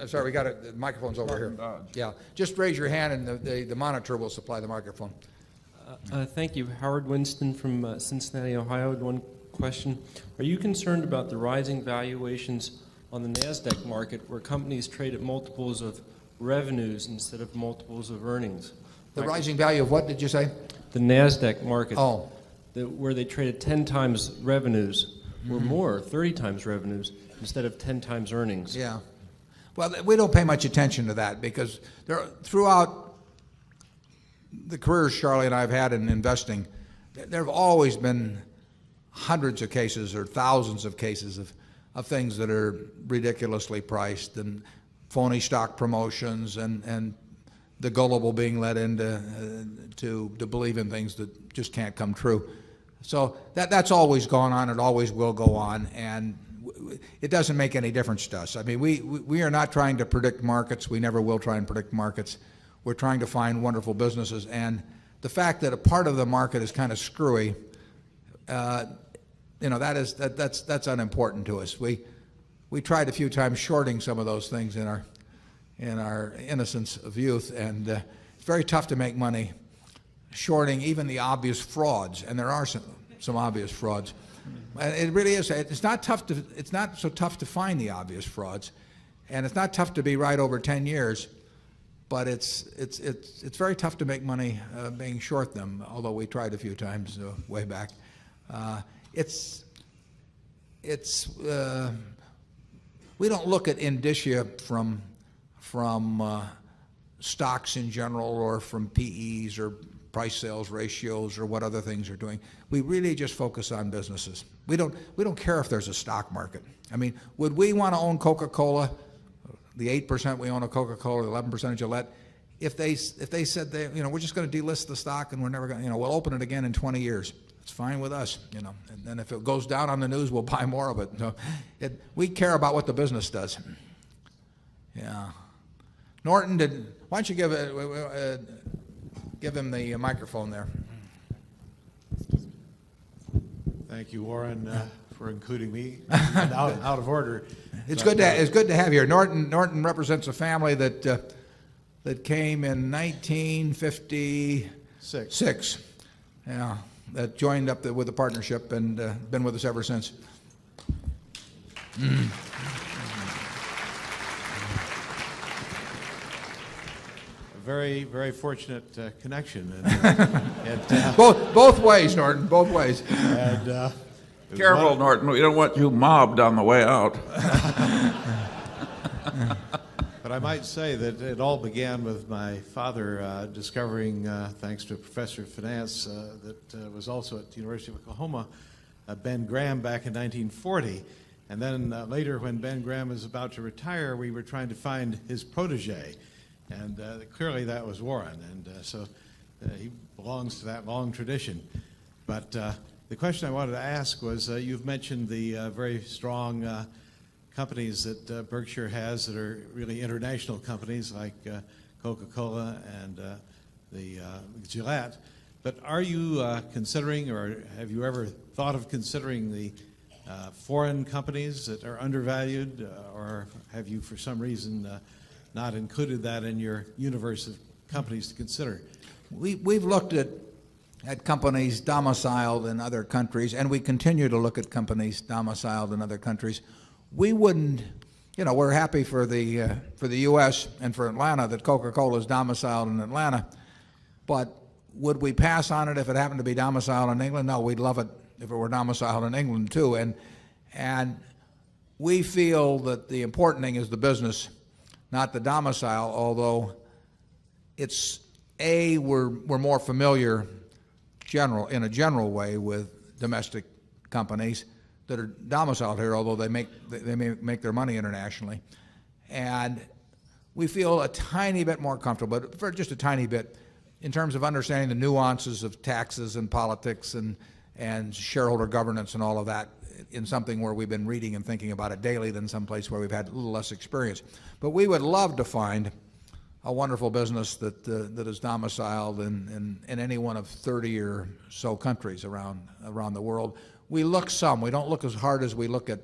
Sorry, we got it. The microphone's over here. Yeah, just raise your hand and the monitor will supply the microphone. Thank you. Howard Winston from Cincinnati, Ohio. One question. Are you concerned about the rising valuations on the NASDAQ market where companies trade at multiples of revenues instead of multiples of earnings? The rising value of what did you say? The NASDAQ market. Oh. Where they traded 10 times revenues or more, 30 times revenues instead of 10 times earnings. Yeah. Well, we don't pay much attention to that because throughout the careers Charlie and I have had in investing, there have always been hundreds of cases or thousands of cases of things that are ridiculously priced and phony stock promotions and the gullible being led into to believe in things that just can't come true. So that's always gone on. It always will go on, and it doesn't make any difference to us. I mean, we are not trying to predict markets. We never will try and predict markets. We're trying to find wonderful businesses, and the fact that a part of the market is kind of screwy, that's unimportant to us. We tried a few times shorting some of those things in our innocence of youth, and it's very tough to make money shorting even the obvious frauds, and there are some obvious frauds. It really is. It's not so tough to find the obvious frauds, and it's not tough to be right over 10 years, but it's very tough to make money being short them. Although we tried a few times way back. We don't look at indicia from stocks in general or from PEs or price sales ratios or what other things are doing. We really just focus on businesses. We don't care if there's a stock market. I mean, would we want to own Coca-Cola, the 8% we own of Coca-Cola, the 11% of Gillette, if they said we're just going to delist the stock and we're never going to, we'll open it again in 20 years. It's fine with us, And then if it goes down on the news, we'll buy more of it. So we care about what the business does. Yeah. Norton, why don't you give him the microphone there? Thank you, Warren, for including me out of order. It's good to have you here. Norton represents a family that came in 1956. Yeah, that joined up with the partnership and been with us ever since. Very, very fortunate connection. Both ways, Norton, both ways. And, careful, Norton. We don't want you mobbed on the way out. But I might say that it all began with my father discovering, thanks to a professor of finance that was also at the University of Oklahoma, Ben Graham back in 1940. And then later, when Ben Graham was about to retire, we were trying to find his protege. And clearly that was Warren, and so he belongs to that long tradition. But the question I wanted to ask was, you've mentioned the very strong companies that Berkshire has that are really international companies like Coca-Cola and the Gillette. But are you considering, or have you ever thought of considering the foreign companies that are undervalued, or have you for some reason not included that in your universe of companies to consider? We've looked at companies domiciled in other countries, and we continue to look at companies domiciled in other countries. We wouldn't, we're happy for the U.S. and for Atlanta that Coca-Cola is domiciled in Atlanta, but would we pass on it if it happened to be domiciled in England? No, we'd love it if it were domiciled in England too. And we feel that the important thing is the business, not the domicile, although we're more familiar in a general way with domestic companies that are domiciled here, although they may make their money internationally. And we feel a tiny bit more comfortable, but for just a tiny bit, in terms of understanding the nuances of taxes and politics and shareholder governance and all of that, in something where we've been reading and thinking about it daily than someplace where we've had a little less experience. But we would love to find a wonderful business that is domiciled in any one of 30 or so countries around the world. We look some. We don't look as hard as we look at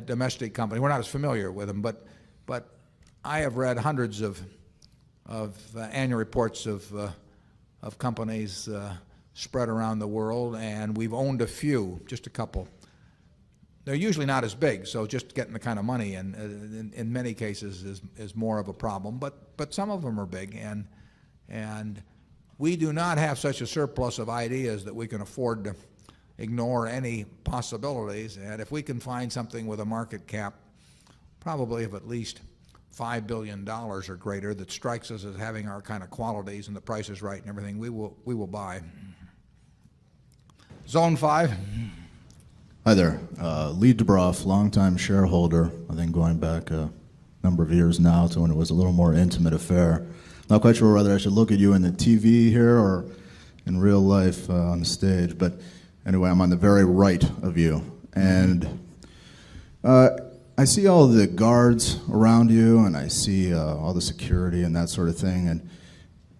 domestic companies. We're not as familiar with them, but I have read hundreds of annual reports of companies spread around the world, and we've owned a few, just a couple. They're usually not as big, so just getting the kind of money in many cases is more of a problem. But some of them are big, and we do not have such a surplus of ideas that we can afford to ignore any possibilities. And if we can find something with a market cap probably of at least $5 billion or greater that strikes us as having our kind of qualities and the price is right and everything, we will buy. Zone 5. Hi there. Lee DeBroff, longtime shareholder, I think going back a number of years now to when it was a little more intimate affair. Not quite sure whether I should look at you in the TV here or in real life on the stage, but anyway, I'm on the very right of you. And I see all the guards around you, and I see all the security and that sort of thing,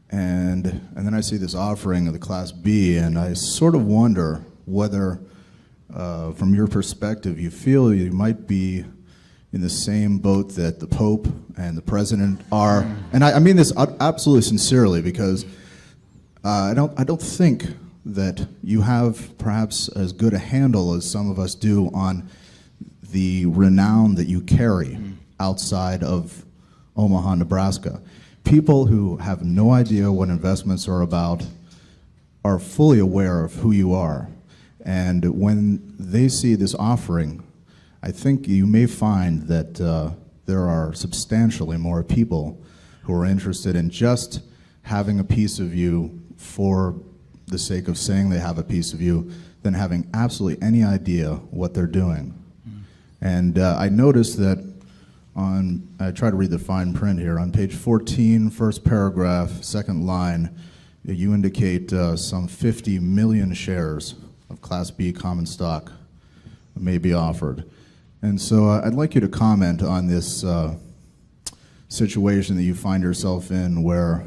and then I see this offering of the Class B, and I sort of wonder whether, from your perspective, you feel you might be in the same boat that the Pope and the President are. And I mean this absolutely sincerely, because I don't think that you have perhaps as good a handle as some of us do on the renown that you carry outside of Omaha, Nebraska. People who have no idea what investments are about are fully aware of who you are. And when they see this offering, I think you may find that there are substantially more people who are interested in just having a piece of you for the sake of saying they have a piece of you than having absolutely any idea what they're doing. And I noticed that I try to read the fine print here, on page 14, first paragraph, second line, you indicate some 50 million shares of Class B common stock may be offered. And so I'd like you to comment on this situation that you find yourself in, where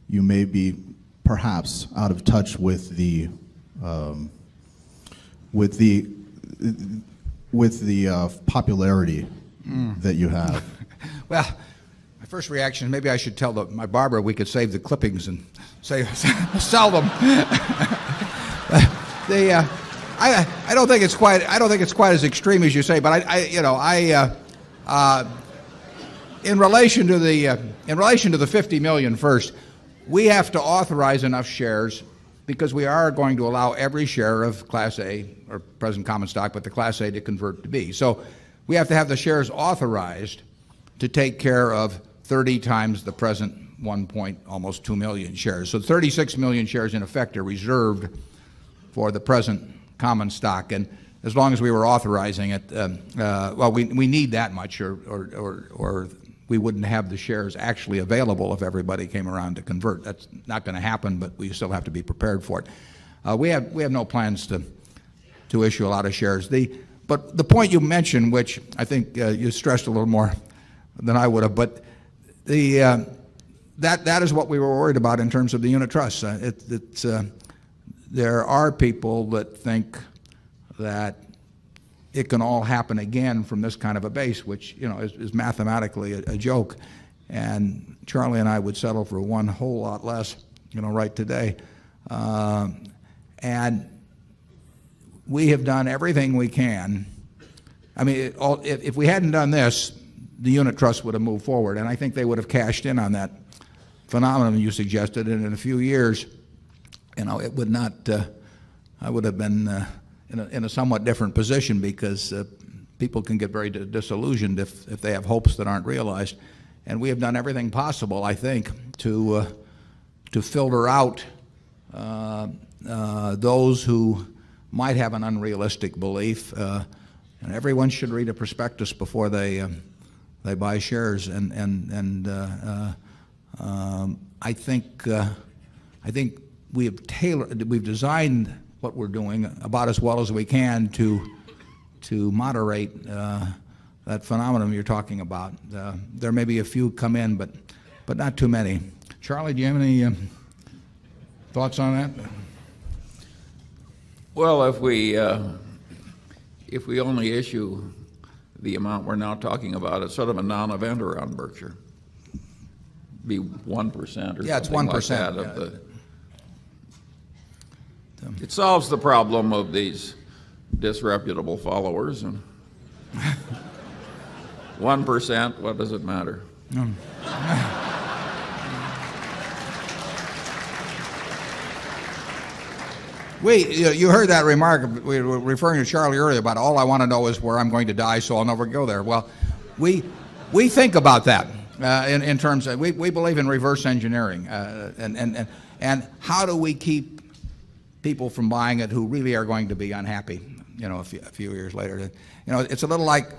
you may be perhaps out of touch with the popularity that you have. Well, my first reaction, maybe I should tell my barber we could save the clippings and sell them. I don't think it's quite as extreme as you say, but in relation to the 50 million first, we have to authorize enough shares, because we are going to allow every share of Class A, or present common stock, but the Class A, to convert to B. So we have to have the shares authorized to take care of 30 times the present almost 2 million shares. So 36 million shares in effect are reserved for the present common stock. And as long as we were authorizing it, we need that much, or we wouldn't have the shares actually available if everybody came around to convert. That's not going to happen, but we still have to be prepared for it. We have no plans to issue a lot of shares. But the point you mentioned, which I think you stressed a little more than I would have, but that is what we were worried about in terms of the unit trust. There are people that think that it can all happen again from this kind of a base, which is mathematically a joke. And Charlie and I would settle for one whole lot less, right today. And we have done everything we can. I mean, if we hadn't done this, the unit trust would have moved forward, and I think they would have cashed in on that phenomenon you suggested. And in a few years, it would not. I would have been in a somewhat different position, because people can get very disillusioned if they have hopes that aren't realized. And we have done everything possible, I think, to filter out those who might have an unrealistic belief. And everyone should read a prospectus before they buy shares. And I think we've designed what we're doing about as well as we can to moderate that phenomenon you're talking about. There may be a few come in, but not too many. Charlie, do you have any thoughts on that? Well, if we only issue the amount we're now talking about. It's sort of a non-event around Berkshire. Be 1% or Yeah, it's something 1%, like that of yeah. the. It solves the problem of these disreputable followers, and 1%, what does it matter? You heard that remark. We were referring to Charlie earlier about all I want to know is where I'm going to die, so I'll never go there. Well, we think about that in terms of we believe in reverse engineering, and how do we keep people from buying it who really are going to be unhappy, a few years later. It's a little like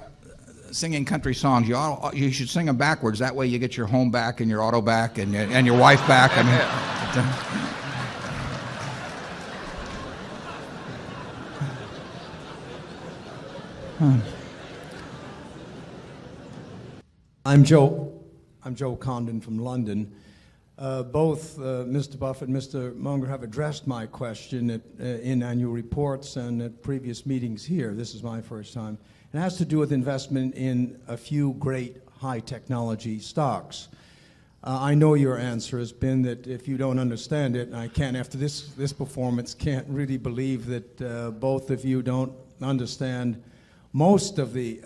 singing country songs. You should sing them backwards. That way you get your home back and your auto back and your wife back. I mean. I'm Joe Condon from London. Both Mr. Buffett and Mr. Munger have addressed my question in annual reports and at previous meetings here. This is my first time. It has to do with investment in a few great high technology stocks. I know your answer has been that if you don't understand it, and I can't, after this performance, can't really believe that both of you don't understand most of the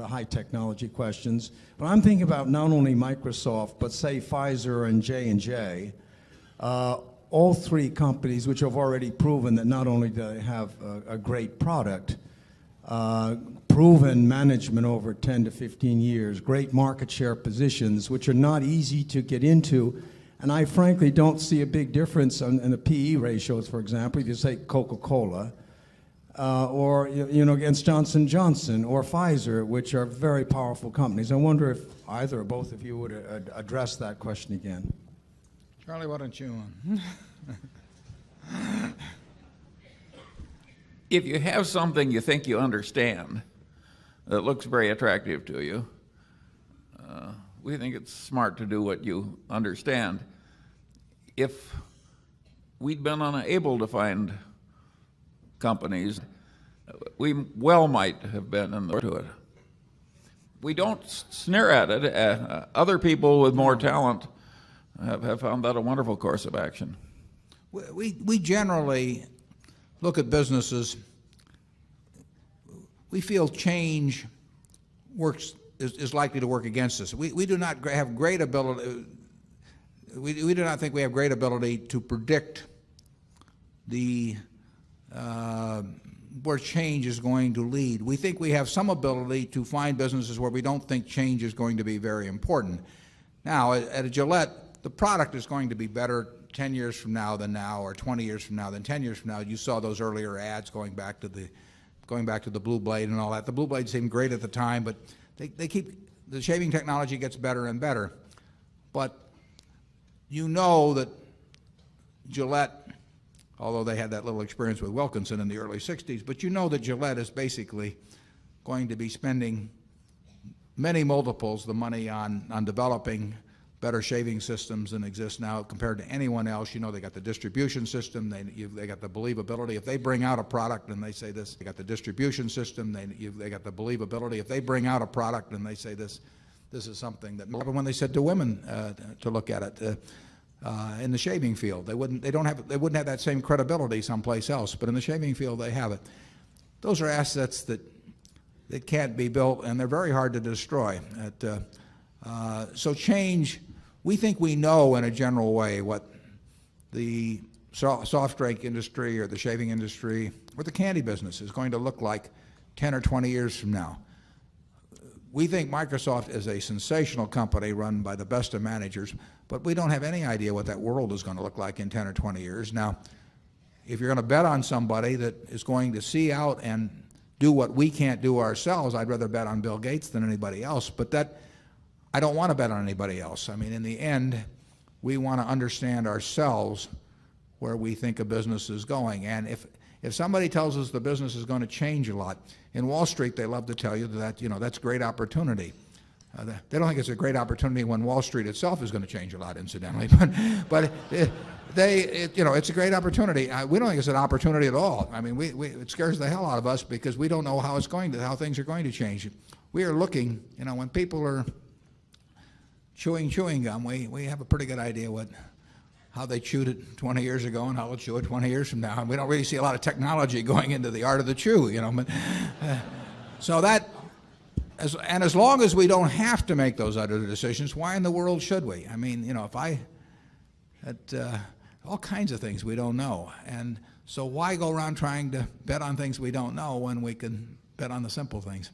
high technology questions. But I'm thinking about not only Microsoft, but say Pfizer and J&J, all three companies which have already proven that not only do they have a great product, proven management over 10 to 15 years, great market share positions, which are not easy to get into. And I frankly don't see a big difference in the PE ratios, for example, if you say Coca-Cola, or against Johnson & Johnson or Pfizer, which are very powerful companies. I wonder if either or both of you would address that question again. Charlie, why don't you? If you have something you think you understand that looks very attractive to you, we think it's smart to do what you understand. If we'd been unable to find companies, we well might have been in the to it. We don't sneer at it. Other people with more talent have found that a wonderful course of action. We generally look at businesses. We feel change is likely to work against us. We do not have great ability. We do not think we have great ability to predict where change is going to lead. We think we have some ability to find businesses where we don't think change is going to be very important. Now, at a Gillette, the product is going to be better 10 years from now than now, or 20 years from now than 10 years from now. You saw those earlier ads going back to the Blue Blade and all that. The Blue Blade seemed great at the time, but the shaving technology gets better and better. But you know that Gillette, although they had that little experience with Wilkinson in the early 60s, but you know that Gillette is basically going to be spending many multiples the money on developing better shaving systems than exist now compared to anyone else. You know, they got the distribution system, they got the believability. If they bring out a product and they say this, they got the distribution system, they got the believability. If they bring out a product and they say this is something that, when they said to women to look at it, in the shaving field, they wouldn't have that same credibility someplace else, but in the shaving field they have it. Those are assets that can't be built, and they're very hard to destroy. So change, we think we know in a general way what the soft drink industry or the shaving industry or the candy business is going to look like 10 or 20 years from now. We think Microsoft is a sensational company run by the best of managers, but we don't have any idea what that world is going to look like in 10 or 20 years. Now, if you're going to bet on somebody that is going to see out and do what we can't do ourselves, I'd rather bet on Bill Gates than anybody else. But I don't want to bet on anybody else. I mean, in the end, we want to understand ourselves where we think a business is going. And if somebody tells us the business is going to change a lot, in Wall Street they love to tell you that that's great opportunity. They don't think it's a great opportunity when Wall Street itself is going to change a lot, incidentally. But it's a great opportunity. We don't think it's an opportunity at all. I mean, it scares the hell out of us because we don't know how things are going to change. We are looking, when people are chewing gum, we have a pretty good idea how they chewed it 20 years ago and how they'll chew it 20 years from now. And we don't really see a lot of technology going into the art of the chew, But, so that. As long as we don't have to make those other decisions, why in the world should we? I mean, if I had all kinds of things we don't know. And so why go around trying to bet on things we don't know when we can bet on the simple things?